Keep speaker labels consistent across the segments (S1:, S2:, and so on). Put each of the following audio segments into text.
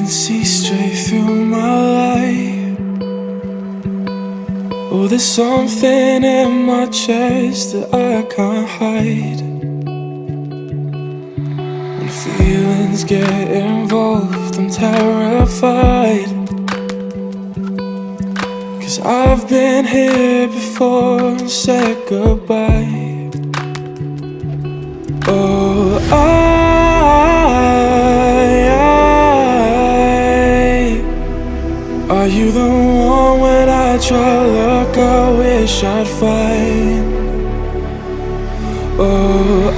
S1: can see straight through my life. Oh, there's something in my chest that I can't hide. When feelings get involved, I'm terrified. 'Cause I've been here before and said goodbye. Oh, are you the one when I try to look I wish I'd find? Oh,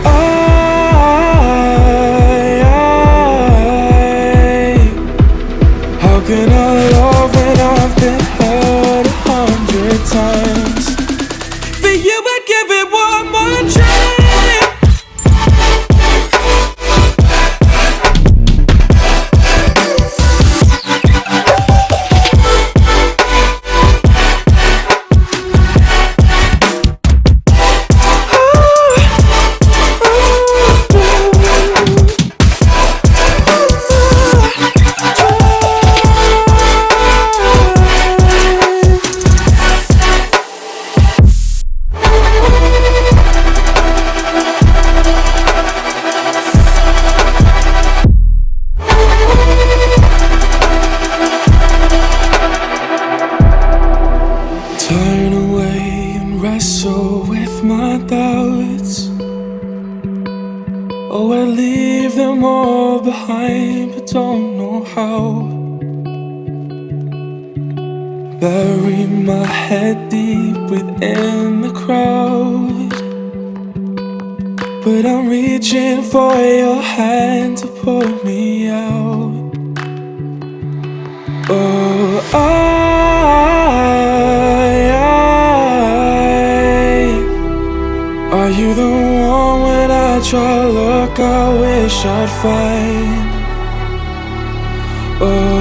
S1: how can I love when I've been hurt 100 times? For you I give it one more try. Turn away and wrestle with my doubts. Oh, I leave them all behind, but don't know how. Bury my head deep within the crowd, but I'm reaching for your hand to pull me out. Oh, are you the one when I try to look I wish I'd find? Oh,